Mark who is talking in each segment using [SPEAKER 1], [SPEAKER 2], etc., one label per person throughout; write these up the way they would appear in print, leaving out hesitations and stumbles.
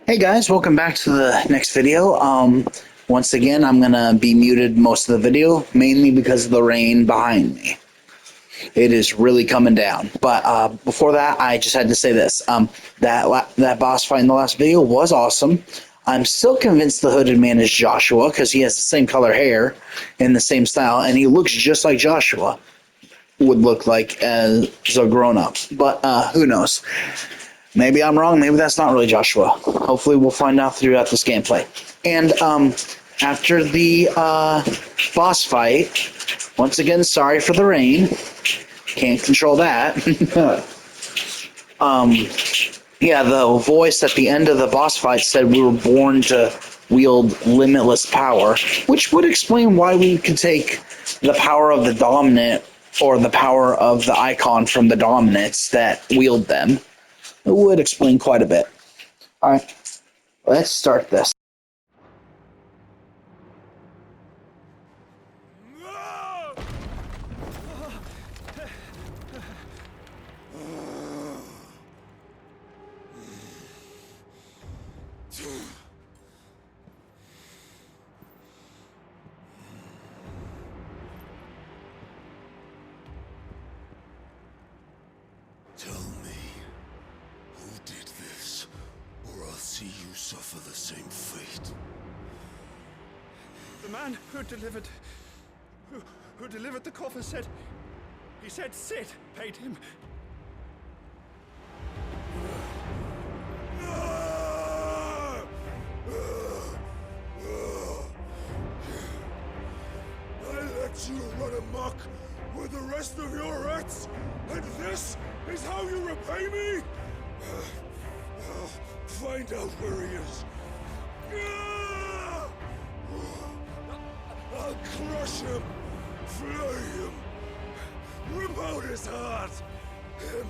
[SPEAKER 1] Hey guys, welcome back to the next video. Once again, I'm gonna be muted most of the video, mainly because of the rain behind me. It is really coming down. But before that, I just had to say this. That boss fight in the last video was awesome. I'm still convinced the hooded man is Joshua because he has the same color hair and the same style, and he looks just like Joshua would look like as a grown up. But who knows? Maybe I'm wrong. Maybe that's not really Joshua. Hopefully, we'll find out throughout this gameplay. And after the boss fight, once again, sorry for the rain. Can't control that. Yeah, the voice at the end of the boss fight said we were born to wield limitless power, which would explain why we could take the power of the dominant or the power of the icon from the dominants that wield them. It would explain quite a bit. All right, let's start this.
[SPEAKER 2] Tell me, who did this, or I'll see you suffer the same fate.
[SPEAKER 3] The man who delivered the coffer said, he said Sid paid him.
[SPEAKER 2] I let you run amok with the rest of your rats, and this is how you repay me? I'll find out where he is. I'll crush him, flay him, rip out his heart, him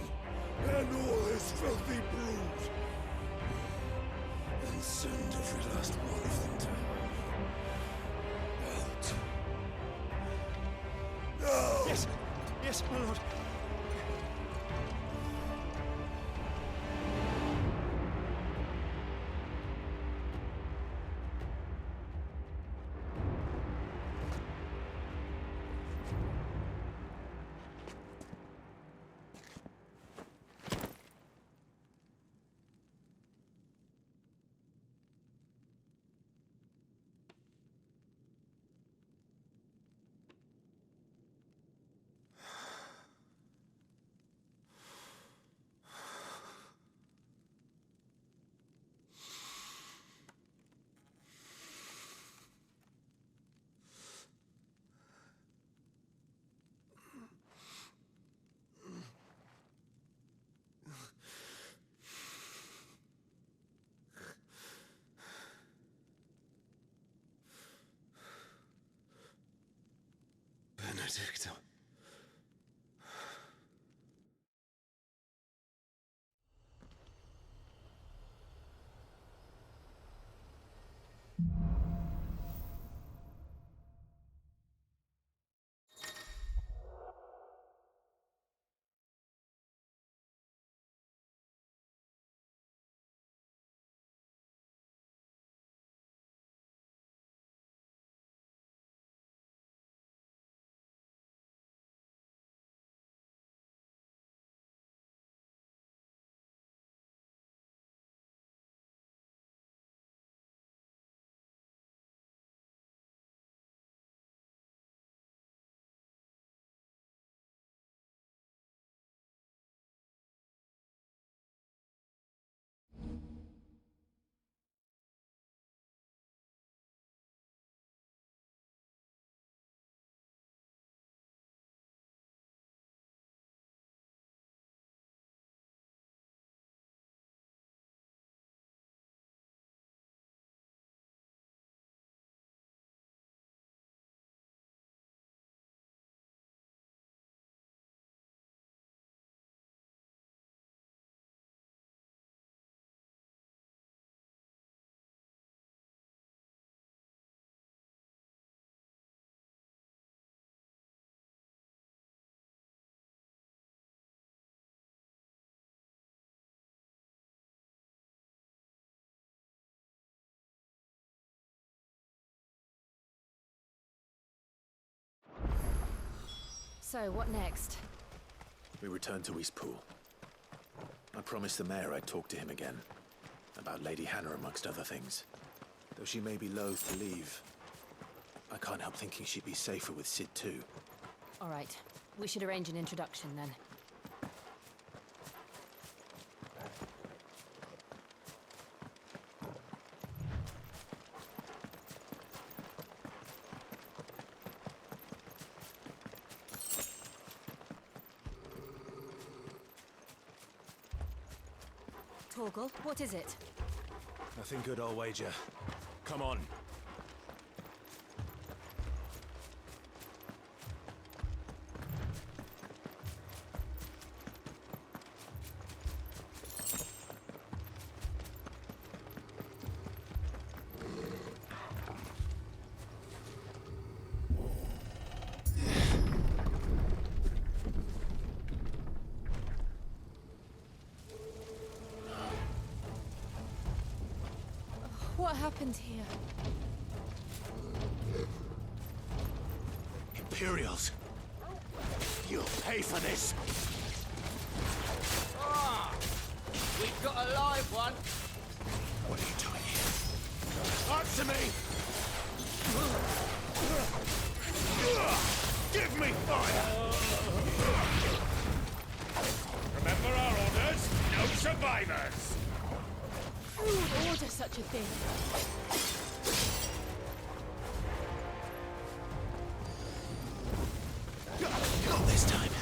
[SPEAKER 2] and all his filthy brood, and send every last one of them to hell. Out. No!
[SPEAKER 3] Yes, my lord.
[SPEAKER 2] Benedicta.
[SPEAKER 4] So, what next?
[SPEAKER 5] We return to Eastpool. I promised the mayor I'd talk to him again. About Lady Hannah, amongst other things. Though she may be loath to leave, I can't help thinking she'd be safer with Sid too.
[SPEAKER 4] All right. We should arrange an introduction then. Torgal, what is it?
[SPEAKER 5] Nothing good, I'll wager. Come on.
[SPEAKER 4] What happened here?
[SPEAKER 5] Imperials! You'll pay for this!
[SPEAKER 3] We've got a live one.
[SPEAKER 5] What are you doing here? Answer me! Give me fire!
[SPEAKER 2] Remember our orders? No survivors!
[SPEAKER 4] Who would order such a thing?
[SPEAKER 5] Not this time.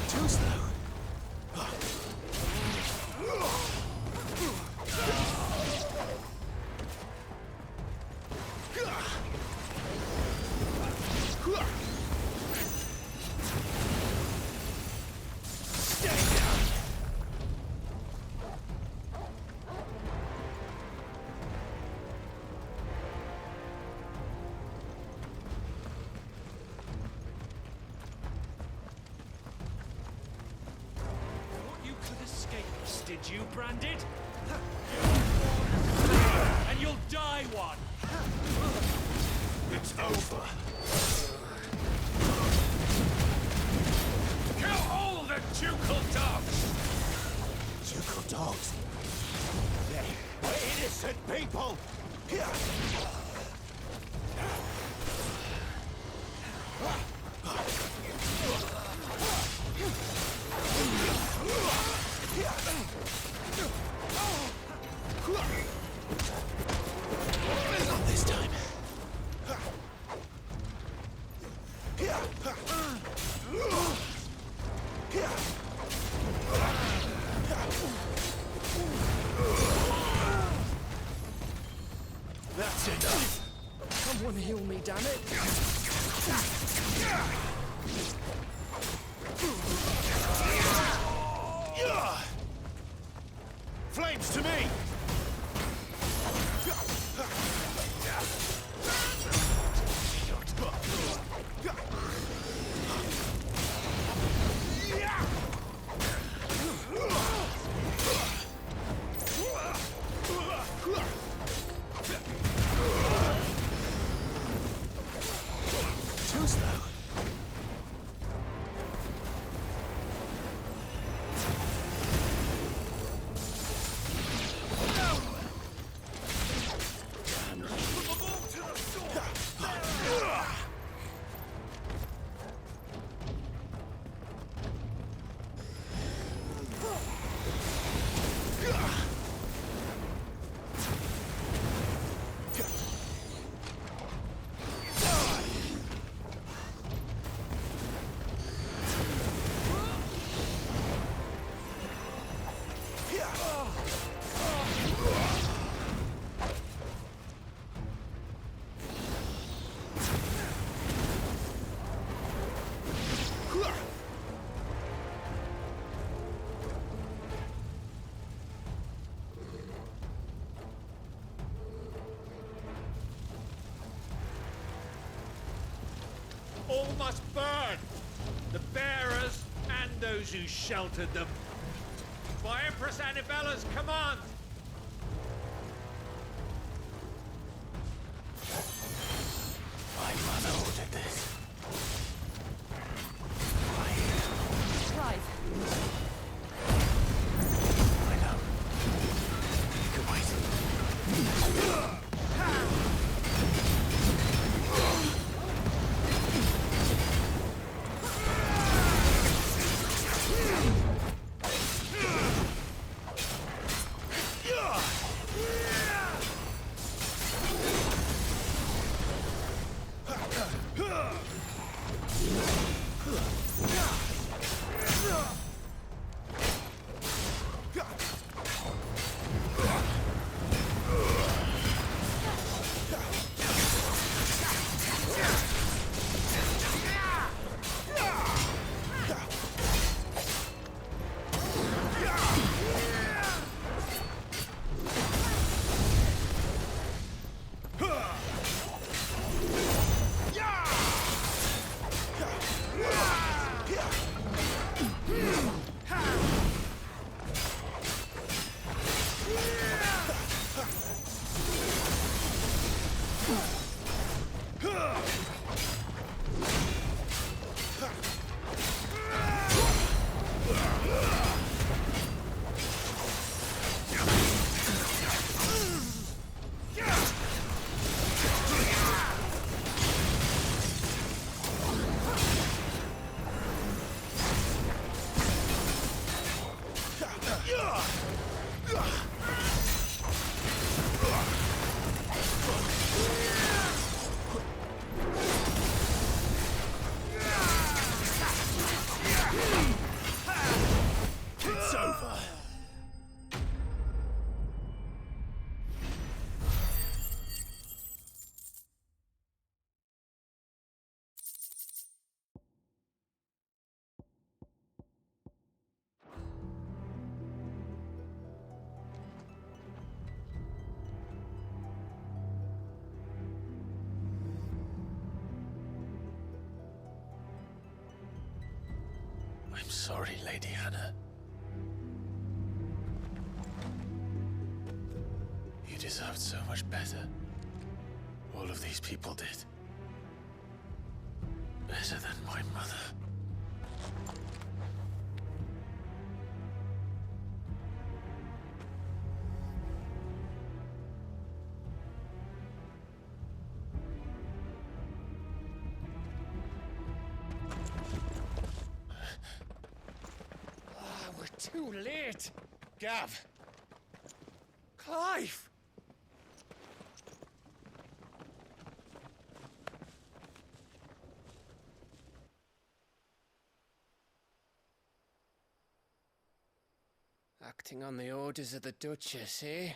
[SPEAKER 5] Too slow.
[SPEAKER 3] Thought you could escape us, did you, Branded? And you'll die one!
[SPEAKER 5] It's over.
[SPEAKER 2] Kill all the ducal dogs!
[SPEAKER 5] Ducal dogs. We're innocent people! Not this time. That's enough.
[SPEAKER 6] Someone heal me, damn it!
[SPEAKER 5] Flames to me! Too slow.
[SPEAKER 3] All must burn! The bearers and those who sheltered them. By Empress Annibella's command!
[SPEAKER 5] My mother ordered this.
[SPEAKER 4] Clive,
[SPEAKER 5] I know. You can wait. It's over. I'm sorry, Lady Hannah. You deserved so much better. All of these people did. Better than my mother.
[SPEAKER 6] We're too late. Gav. Clive. Acting on the orders of the Duchess, eh?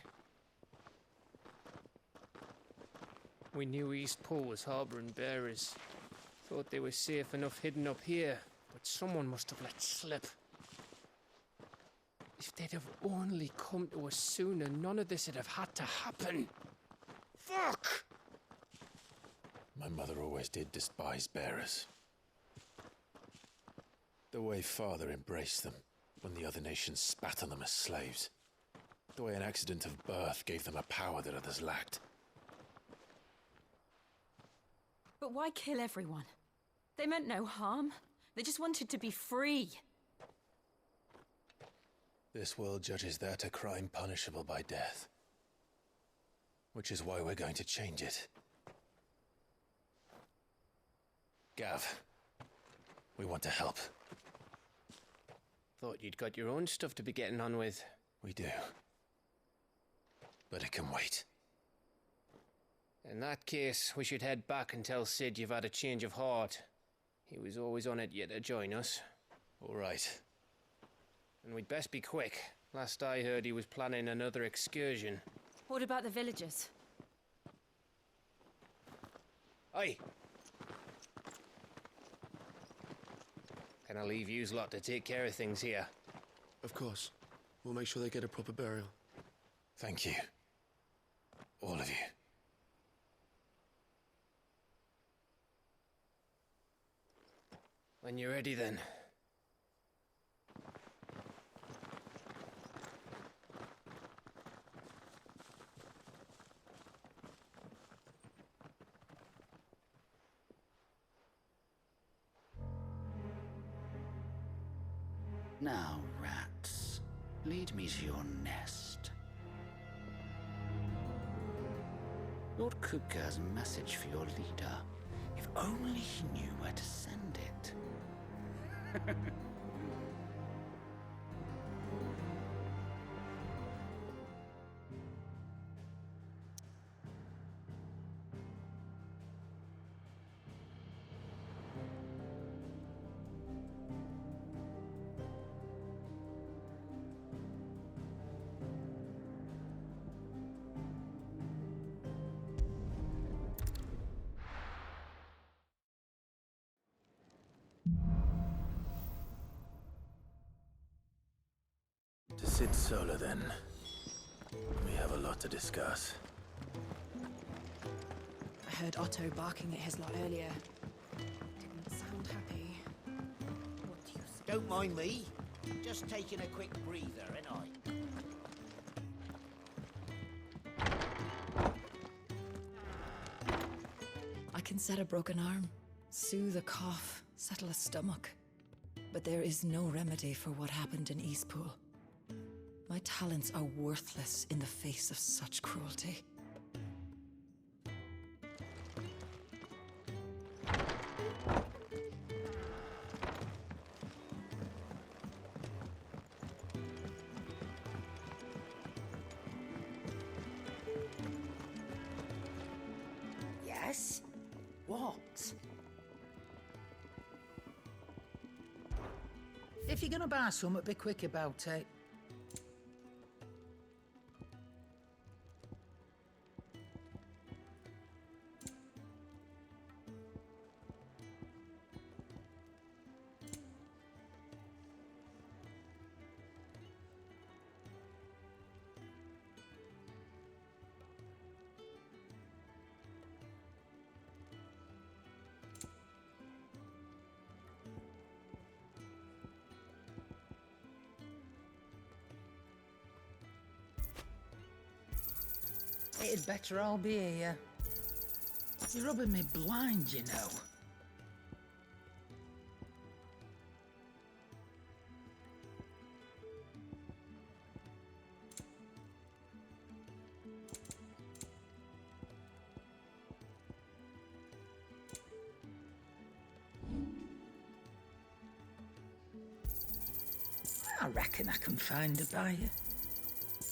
[SPEAKER 6] We knew East Pool was harbouring bearers. Thought they were safe enough hidden up here, but someone must have let slip. If they'd have only come to us sooner, none of this would have had to happen. Fuck!
[SPEAKER 5] My mother always did despise bearers. The way Father embraced them when the other nations spat on them as slaves. The way an accident of birth gave them a power that others lacked.
[SPEAKER 4] but why kill everyone? They meant no harm. They just wanted to be free.
[SPEAKER 5] This world judges that a crime punishable by death. Which is why we're going to change it. Gav, we want to help.
[SPEAKER 6] Thought you'd got your own stuff to be getting on with.
[SPEAKER 5] We do. But it can wait.
[SPEAKER 6] In that case, we should head back and tell Sid you've had a change of heart. He was always on it yet to join us.
[SPEAKER 5] All right.
[SPEAKER 6] And we'd best be quick. Last I heard, he was planning another excursion.
[SPEAKER 4] What about the villagers?
[SPEAKER 6] Aye. Can I leave yous lot to take care of things here?
[SPEAKER 7] Of course. We'll make sure they get a proper burial.
[SPEAKER 5] Thank you. All of you.
[SPEAKER 6] When you're ready, then.
[SPEAKER 8] Now, rats, lead me to your nest. Lord Kupka has a message for your leader. If only he knew where to send it.
[SPEAKER 5] To sit solo, then. We have a lot to discuss.
[SPEAKER 9] I heard Otto barking at his lot earlier. Didn't sound happy. What do you say?
[SPEAKER 10] Don't mind me. Just taking a quick breather, ain't I?
[SPEAKER 9] I can set a broken arm, soothe a cough, settle a stomach. But there is no remedy for what happened in Eastpool. My talents are worthless in the face of such cruelty.
[SPEAKER 10] Yes? What?
[SPEAKER 11] If you're gonna buy something, be quick about it. It'd better all be here. You're rubbing me blind, you know. I reckon I can find a buyer.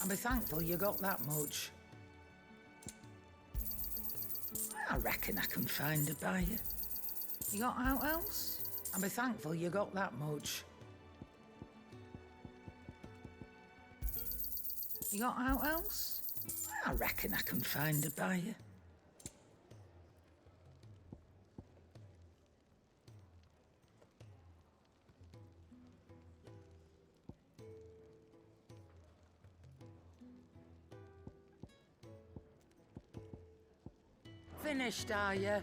[SPEAKER 11] I'll be thankful you got that much. I reckon I can find a buyer. You got out else? I'll be thankful you got that much. You got out else? I reckon I can find a buyer. Finished, are you?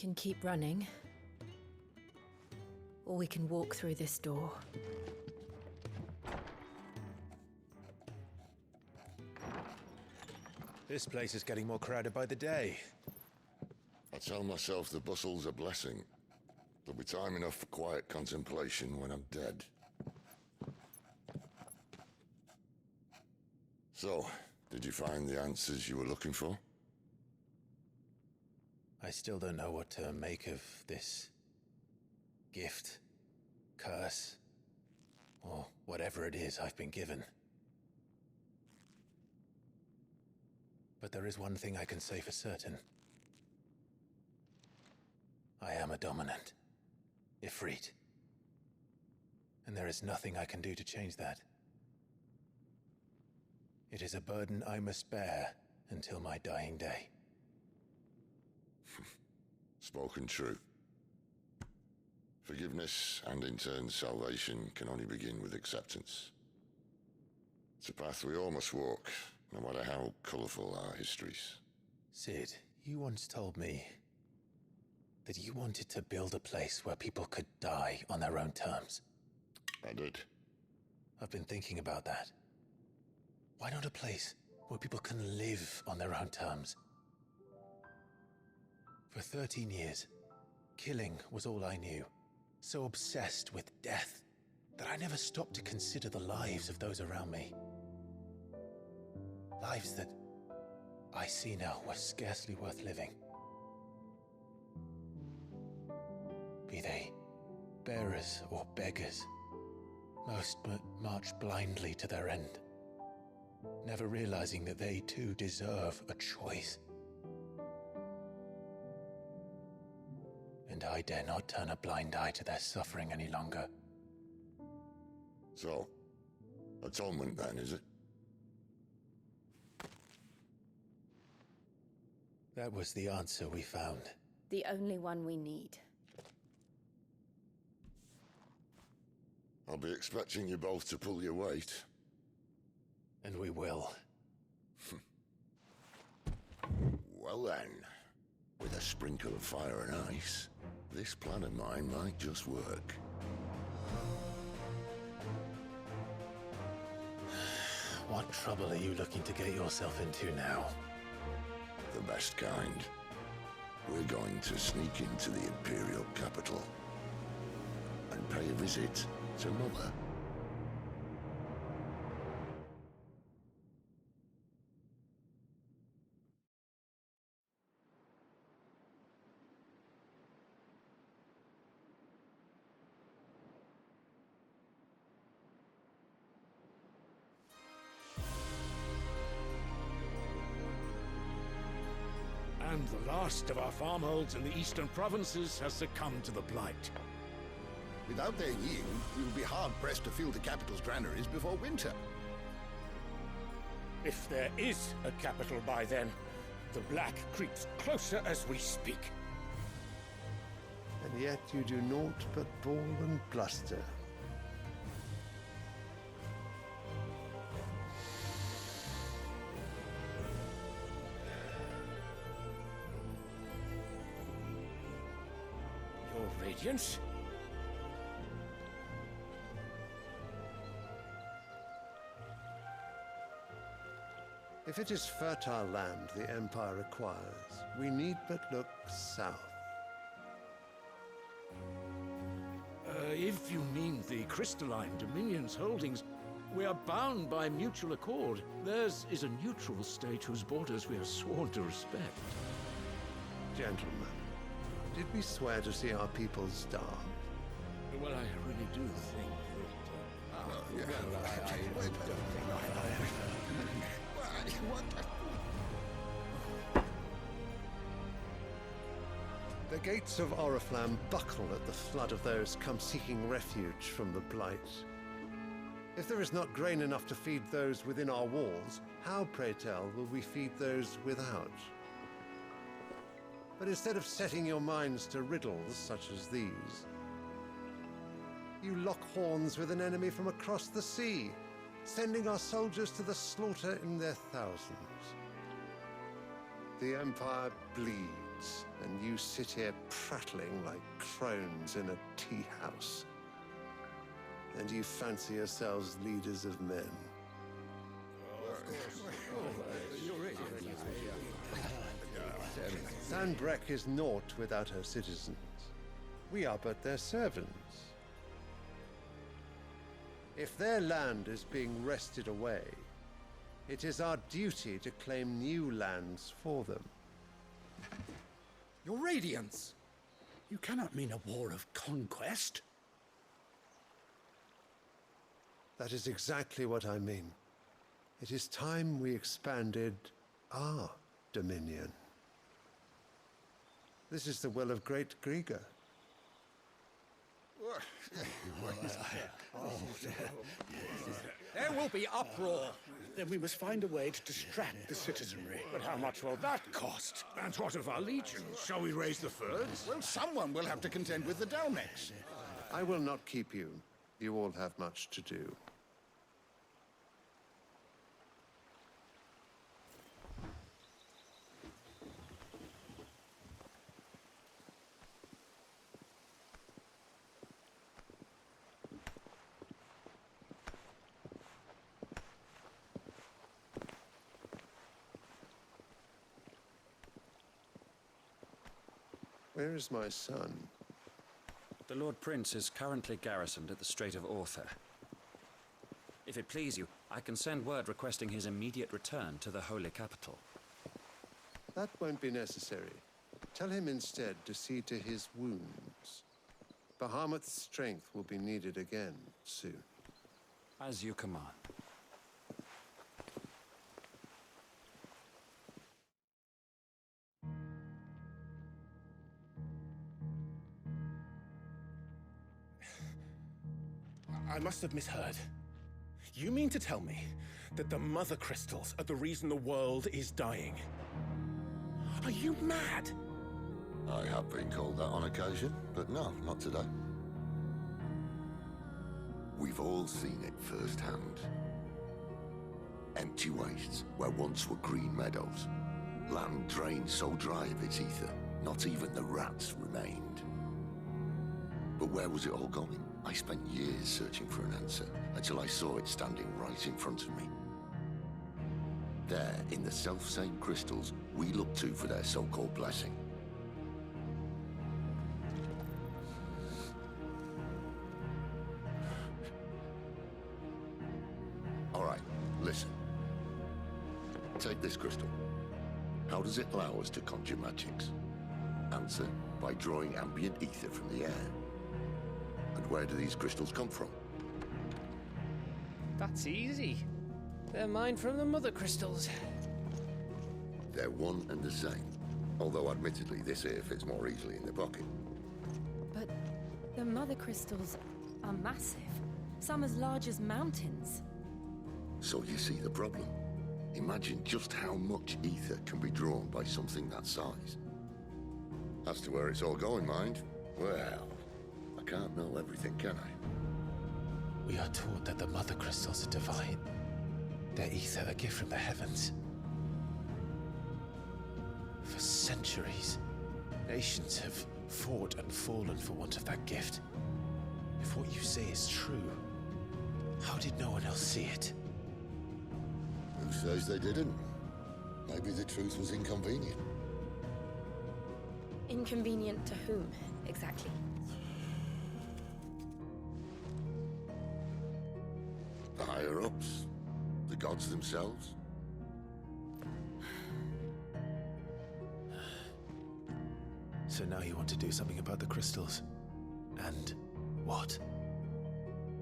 [SPEAKER 4] can keep running, or we can walk through this door.
[SPEAKER 5] This place is getting more crowded by the day.
[SPEAKER 12] I tell myself the bustle's a blessing. There'll be time enough for quiet contemplation when I'm dead. So, did you find the answers you were looking for?
[SPEAKER 5] I still don't know what to make of this gift, curse, or whatever it is I've been given. But there is one thing I can say for certain. I am a dominant, Ifrit. And there is nothing I can do to change that. It is a burden I must bear until my dying day.
[SPEAKER 12] Spoken true. Forgiveness and in turn salvation can only begin with acceptance. It's a path we all must walk, no matter how colourful our histories.
[SPEAKER 5] Sid, you once told me that you wanted to build a place where people could die on their own terms.
[SPEAKER 12] I did.
[SPEAKER 5] I've been thinking about that. Why not a place where people can live on their own terms? For 13 years, killing was all I knew. So obsessed with death that I never stopped to consider the lives of those around me. Lives that I see now were scarcely worth living. Be they bearers or beggars, most march blindly to their end, never realizing that they too deserve a choice. And I dare not turn a blind eye to their suffering any longer.
[SPEAKER 12] So, atonement then, is it?
[SPEAKER 5] That was the answer we found.
[SPEAKER 13] The only one we need.
[SPEAKER 12] I'll be expecting you both to pull your weight.
[SPEAKER 5] And we will.
[SPEAKER 12] Well then, with a sprinkle of fire and ice, this plan of mine might just work.
[SPEAKER 5] What trouble are you looking to get yourself into now?
[SPEAKER 12] The best kind. We're going to sneak into the Imperial capital and pay a visit to Mother.
[SPEAKER 2] And the last of our farmholds in the eastern provinces has succumbed to the blight.
[SPEAKER 14] Without their yield, we will be hard-pressed to fill the capital's granaries before winter.
[SPEAKER 2] If there is a capital by then, the black creeps closer as we speak.
[SPEAKER 15] And yet you do naught but bawl and bluster.
[SPEAKER 2] Your Radiance?
[SPEAKER 15] If it is fertile land the Empire requires, we need but look south.
[SPEAKER 2] If you mean the crystalline Dominion's holdings, we are bound by mutual accord. Theirs is a neutral state whose borders we are sworn to respect.
[SPEAKER 15] Gentlemen, did we swear to see our people starve?
[SPEAKER 2] Well, I really do think that... I don't think
[SPEAKER 15] The gates of Oriflamme buckle at the flood of those come seeking refuge from the blight. If there is not grain enough to feed those within our walls, how, pray tell, will we feed those without? But instead of setting your minds to riddles such as these, you lock horns with an enemy from across the sea, sending our soldiers to the slaughter in their thousands. The Empire bleeds. words, and you sit here prattling like crones in a tea house. And you fancy yourselves leaders of men. Sanbreque is naught without her citizens. We are but their servants. If their land is being wrested away, it is our duty to claim new lands for them.
[SPEAKER 16] Your Radiance! You cannot mean a war of conquest.
[SPEAKER 15] That is exactly what I mean. It is time we expanded our dominion. This is the will of great Grieger.
[SPEAKER 16] There will be uproar. Then we must find a way to distract the citizenry. But how much will that cost? And what of our legions? Shall we raise the furs?
[SPEAKER 14] Well, someone will have to contend with the Dalmex.
[SPEAKER 15] I will not keep you. You all have much to do. Where is my son?
[SPEAKER 17] The Lord Prince is currently garrisoned at the Strait of Author. If it please you, I can send word requesting his immediate return to the Holy Capital.
[SPEAKER 15] That won't be necessary. Tell him instead to see to his wounds. Bahamut's strength will be needed again soon.
[SPEAKER 17] As you command.
[SPEAKER 16] I must have misheard. You mean to tell me that the Mother Crystals are the reason the world is dying? Are you mad?
[SPEAKER 12] I have been called that on occasion, but no, not today. We've all seen it firsthand. Empty wastes where once were green meadows. Land drained so dry of its ether, not even the rats remained. But where was it all going? I spent years searching for an answer, until I saw it standing right in front of me. There, in the self-same crystals we look to for their so-called blessing. All right, listen. Take this crystal. How does it allow us to conjure magics? Answer, by drawing ambient ether from the air. And where do these crystals come from?
[SPEAKER 6] That's easy. They're mine from the Mother Crystals.
[SPEAKER 12] They're one and the same. Although admittedly this here fits more easily in the pocket.
[SPEAKER 4] But the Mother Crystals are massive. Some as large as mountains.
[SPEAKER 12] So you see the problem. Imagine just how much ether can be drawn by something that size. As to where it's all going, mind, well, I can't know everything, can I?
[SPEAKER 5] We are taught that the Mother Crystals are divine. Their ether a gift from the heavens. For centuries, nations have fought and fallen for want of that gift. If what you say is true, how did no one else see it?
[SPEAKER 12] Who says they didn't? Maybe the truth was inconvenient.
[SPEAKER 13] Inconvenient to whom, exactly?
[SPEAKER 12] The higher-ups? The gods themselves?
[SPEAKER 5] So now you want to do something about the crystals? And what?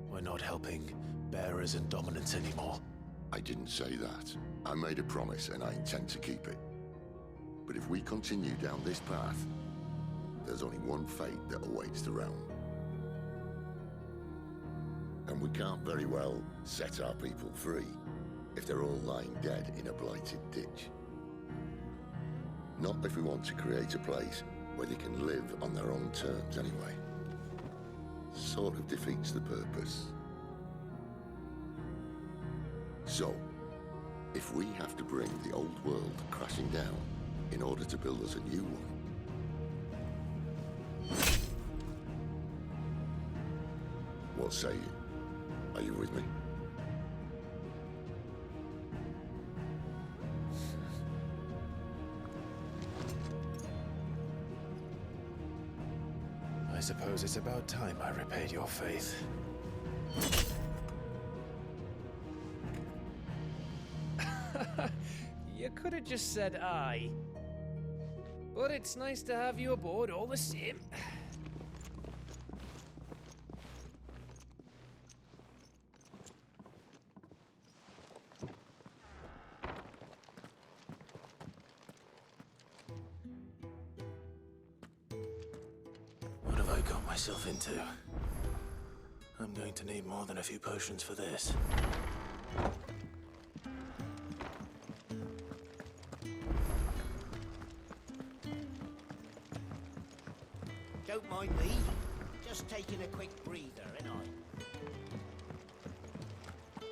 [SPEAKER 5] We're not helping bearers and dominants anymore.
[SPEAKER 12] I didn't say that. I made a promise and I intend to keep it. But if we continue down this path, there's only one fate that awaits the realm. And we can't very well set our people free if they're all lying dead in a blighted ditch. Not if we want to create a place where they can live on their own terms anyway. Sort of defeats the purpose. So, if we have to bring the old world crashing down in order to build us a new one, What say you? Are you with me?
[SPEAKER 5] I suppose it's about time I repaid your faith.
[SPEAKER 6] You could have just said aye. But it's nice to have you aboard all the same.
[SPEAKER 5] What have I got myself into? I'm going to need more than a few potions for this.
[SPEAKER 10] Don't mind me. Just taking a quick breather, ain't I?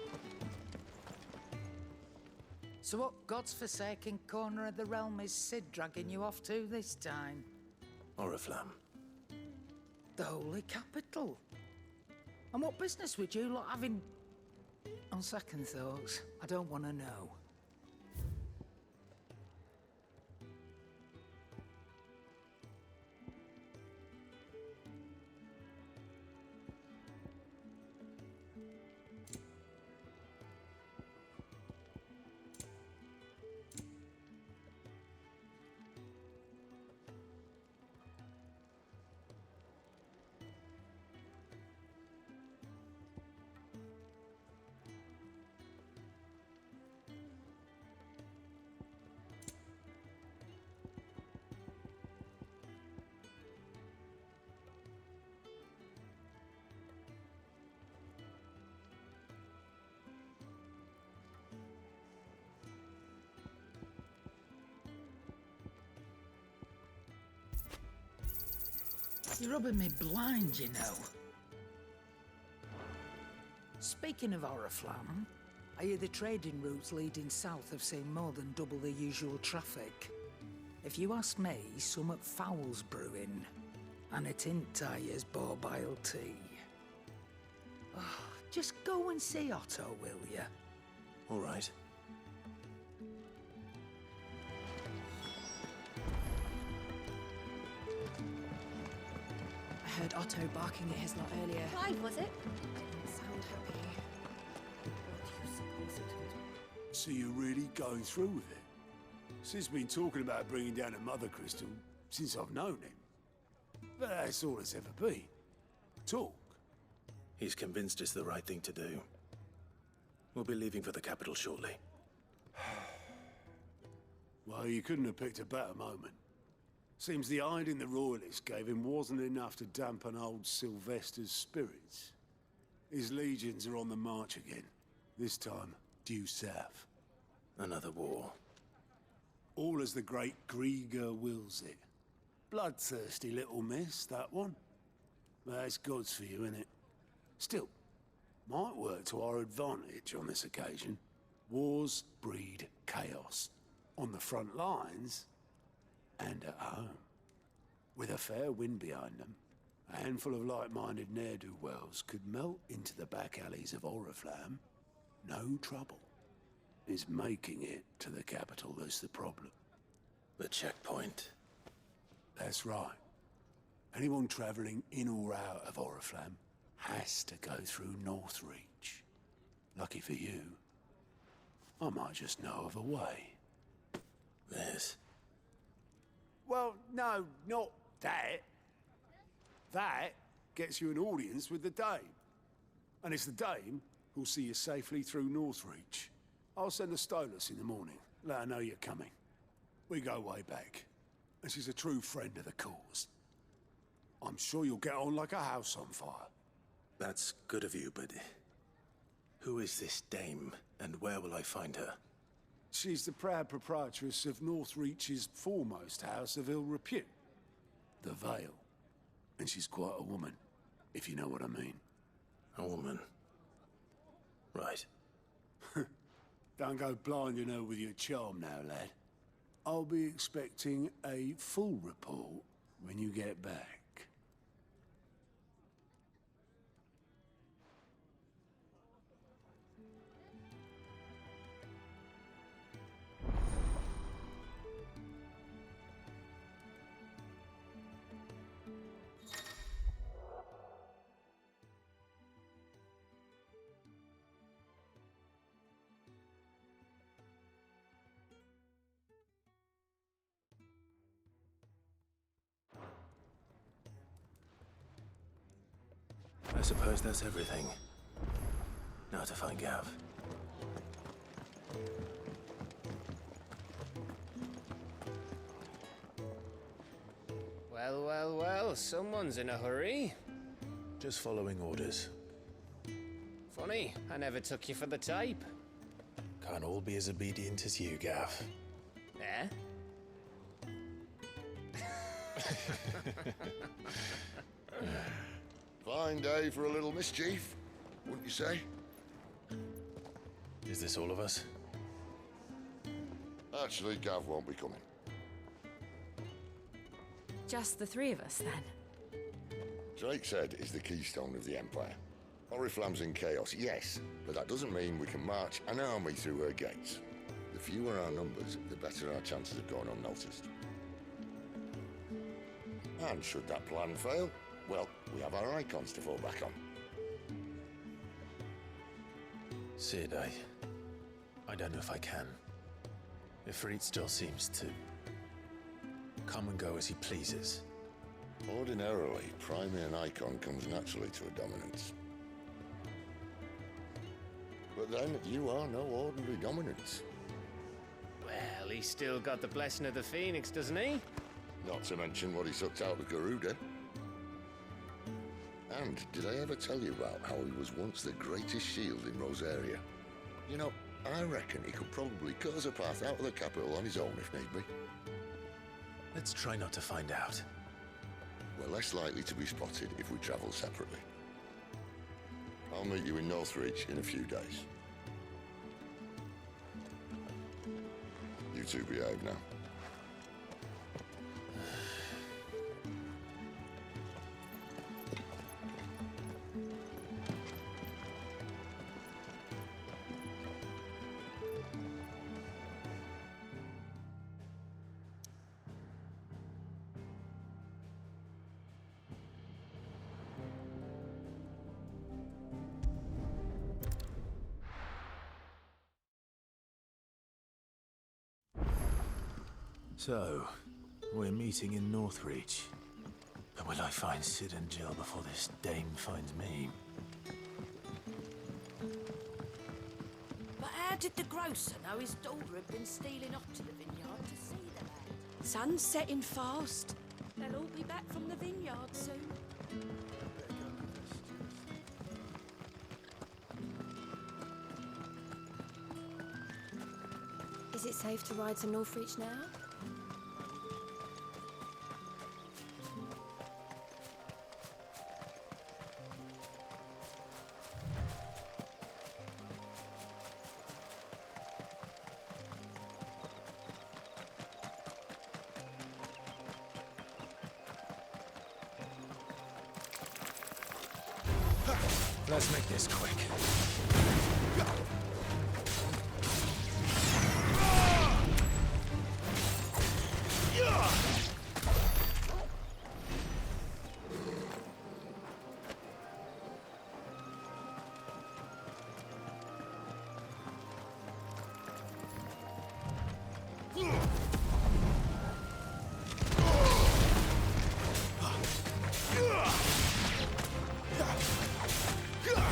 [SPEAKER 11] So what God's forsaken corner of the realm is Sid dragging you off to this time?
[SPEAKER 5] Oriflamme.
[SPEAKER 11] The Holy Capital. And what business would you lot having... On second thoughts, I don't want to know. You're rubbing me blind, you know. Speaking of Oriflamme, I hear the trading routes leading south have seen more than double the usual traffic. If you ask me, summat foul's brewing, and it ain't tires borbile tea. Oh, just go and see Otto, will you?
[SPEAKER 5] All right.
[SPEAKER 13] I heard Otto barking at his lot earlier.
[SPEAKER 4] Clive, was it?
[SPEAKER 13] Didn't sound happy. What do you suppose it would...
[SPEAKER 2] So you're really going through with it? Sid's been talking about bringing down a Mother Crystal since I've known him. But that's all it's ever been. Talk.
[SPEAKER 5] He's convinced it's the right thing to do. We'll be leaving for the capital shortly.
[SPEAKER 2] Well, you couldn't have picked a better moment. Seems the hiding the Royalists gave him wasn't enough to dampen old Sylvester's spirits. His legions are on the march again. This time, due south.
[SPEAKER 5] Another war.
[SPEAKER 2] All as the great Grieger wills it. Bloodthirsty little miss, that one. That's God's for you, innit? Still, might work to our advantage on this occasion. Wars breed chaos. On the front lines, and at home. With a fair wind behind them, a handful of like-minded ne'er-do-wells could melt into the back alleys of Oriflamme. No trouble. It's making it to the capital that's the problem.
[SPEAKER 5] The checkpoint.
[SPEAKER 2] That's right. Anyone travelling in or out of Oriflamme has to go through Northreach. Lucky for you, I might just know of a way.
[SPEAKER 5] This?
[SPEAKER 2] Well, no, not that. That gets you an audience with the Dame. And it's the Dame who'll see you safely through Northreach. I'll send a Stolas in the morning, let her know you're coming. We go way back, and she's a true friend of the cause. I'm sure you'll get on like a house on fire.
[SPEAKER 5] That's good of you, but... who is this Dame, and where will I find her?
[SPEAKER 2] She's the proud proprietress of Northreach's foremost house of ill repute, the Vale. And she's quite a woman, if you know what I mean.
[SPEAKER 5] A woman? Right.
[SPEAKER 2] Don't go blinding her with your charm now, lad. I'll be expecting a full report when you get back.
[SPEAKER 5] I suppose that's everything. Now to find Gav.
[SPEAKER 6] Well, well, well, someone's in a hurry.
[SPEAKER 5] Just following orders.
[SPEAKER 6] Funny, I never took you for the type.
[SPEAKER 5] Can't all be as obedient as you, Gav.
[SPEAKER 6] Eh?
[SPEAKER 12] Fine day for a little mischief, wouldn't you say?
[SPEAKER 5] Is this all of us?
[SPEAKER 12] Actually, Gav won't be coming.
[SPEAKER 4] Just the three of us, then?
[SPEAKER 12] Drake's Head is the keystone of the Empire. Oriflamme's in chaos, yes, but that doesn't mean we can march an army through her gates. The fewer our numbers, the better our chances of going unnoticed. And should that plan fail, well, we have our icons to fall back on.
[SPEAKER 5] Sid, I don't know if I can. Ifrit still seems to come and go as he pleases.
[SPEAKER 12] Ordinarily, priming an icon comes naturally to a dominance. But then, you are no ordinary dominance.
[SPEAKER 6] Well, he's still got the blessing of the Phoenix, doesn't he?
[SPEAKER 12] Not to mention what he sucked out of Garuda. And did I ever tell you about how he was once the greatest shield in Rosaria? You know, I reckon he could probably cut us a path out of the capital on his own if need be.
[SPEAKER 5] Let's try not to find out.
[SPEAKER 12] We're less likely to be spotted if we travel separately. I'll meet you in Northreach in a few days. You two behave now.
[SPEAKER 5] So, we're meeting in Northreach. But will I find Sid and Jill before this dame finds me?
[SPEAKER 18] But how did the grocer know his daughter had been stealing off to the vineyard to see the lad? Sun's setting fast. They'll all be back from the vineyard soon.
[SPEAKER 4] Is it safe to ride to Northreach now?
[SPEAKER 5] Let's make this quick.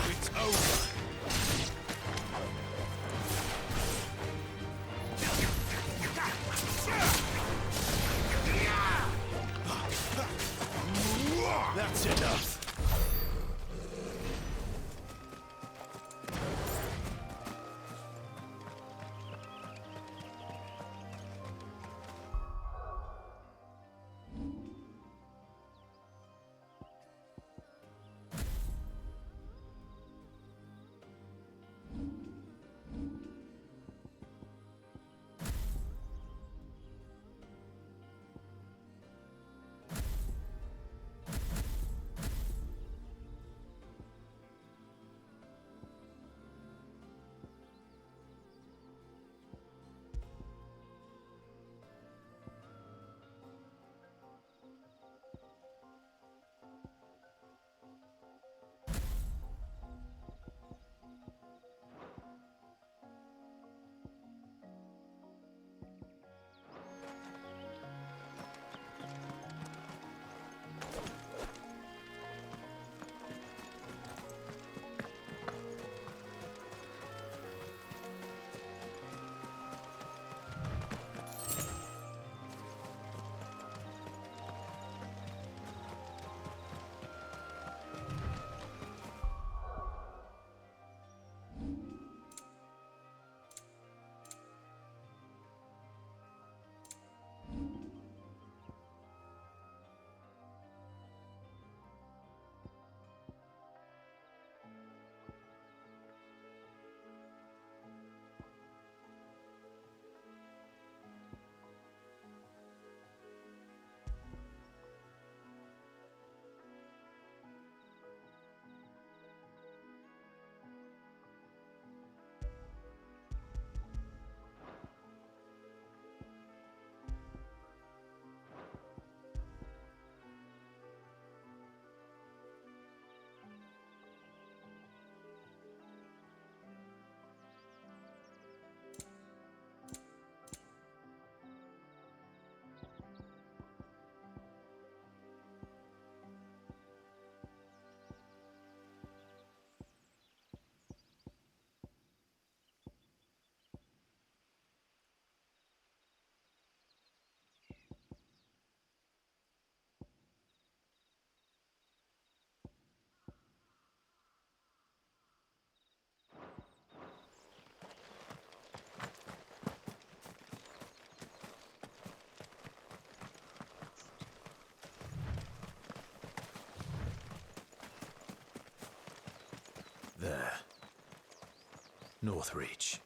[SPEAKER 16] It's over.
[SPEAKER 5] Northreach.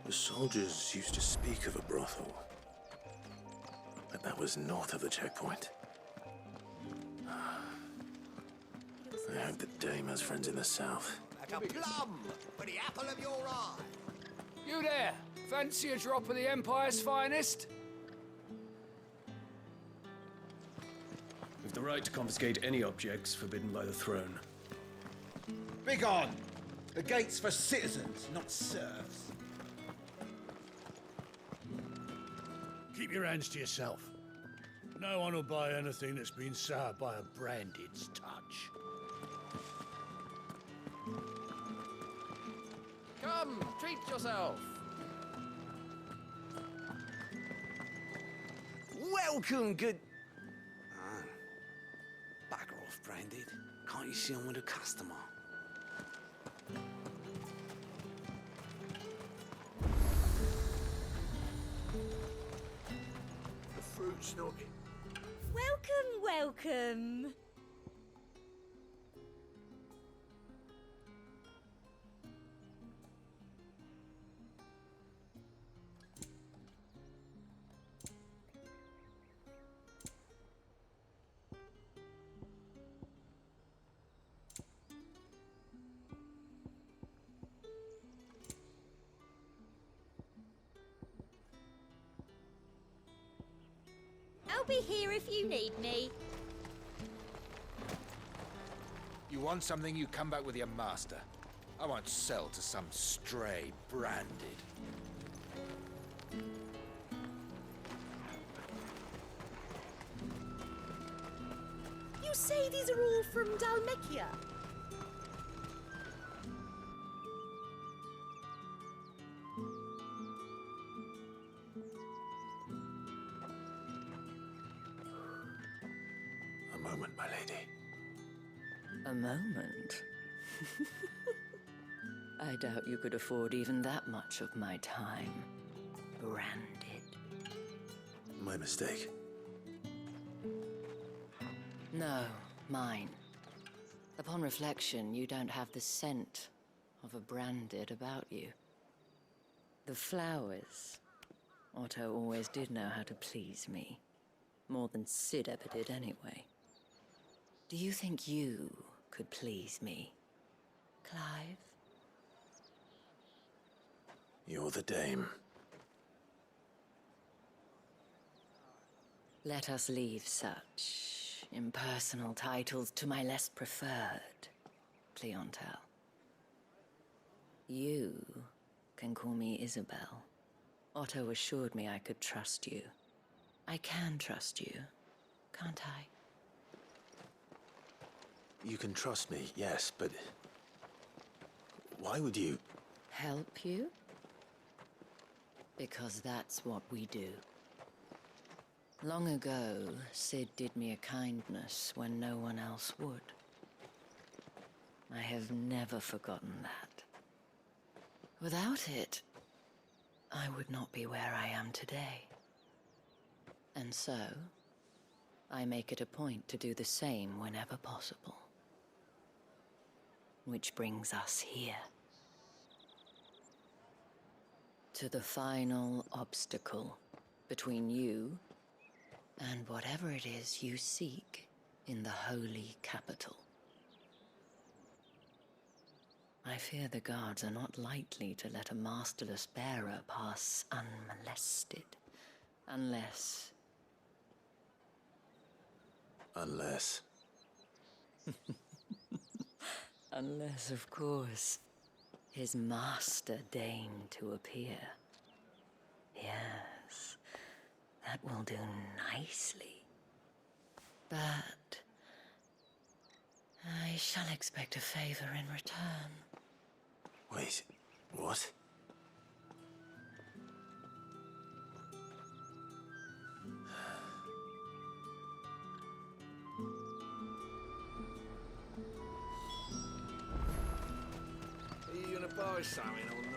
[SPEAKER 5] The soldiers used to speak of a brothel, but that was north of the checkpoint. I hope that Dame has friends in the south.
[SPEAKER 10] Like a plum for the apple of your eye.
[SPEAKER 19] You there! Fancy a drop of the Empire's finest?
[SPEAKER 7] We've the right to confiscate any objects forbidden by the throne.
[SPEAKER 20] Begone! The gate's for citizens, not serfs.
[SPEAKER 2] Keep your hands to yourself. No one will buy anything that's been soured by a branded's touch.
[SPEAKER 19] Come, treat yourself!
[SPEAKER 8] Welcome, good... Bugger off, Branded. Can't you see I'm with a customer?
[SPEAKER 10] The fruit snook.
[SPEAKER 18] Welcome, welcome. I'll be here if you need me.
[SPEAKER 3] You want something, you come back with your master. I won't sell to some stray branded.
[SPEAKER 18] You say these are all from Dalmekia?
[SPEAKER 5] A moment, my lady.
[SPEAKER 9] A moment? I doubt you could afford even that much of my time. Branded.
[SPEAKER 5] My mistake.
[SPEAKER 9] No, mine. Upon reflection, you don't have the scent of a branded about you. The flowers. Otto always did know how to please me. More than Sid ever did anyway. Do you think you could please me, Clive?
[SPEAKER 5] You're the Dame.
[SPEAKER 9] Let us leave such impersonal titles to my less preferred clientele. You can call me Isabel. Otto assured me I could trust you. I can trust you, can't I?
[SPEAKER 5] You can trust me, yes, but... why would you...
[SPEAKER 9] Help you? Because that's what we do. Long ago, Sid did me a kindness when no one else would. I have never forgotten that. Without it, I would not be where I am today. And so, I make it a point to do the same whenever possible. Which brings us here. To the final obstacle between you and whatever it is you seek in the holy capital. I fear the guards are not likely to let a masterless bearer pass unmolested Unless...
[SPEAKER 5] Unless...
[SPEAKER 9] Unless, of course, his master deigned to appear. Yes, that will do nicely. But... I shall expect a favor in return.
[SPEAKER 5] Wait, what?
[SPEAKER 20] Are you gonna buy something or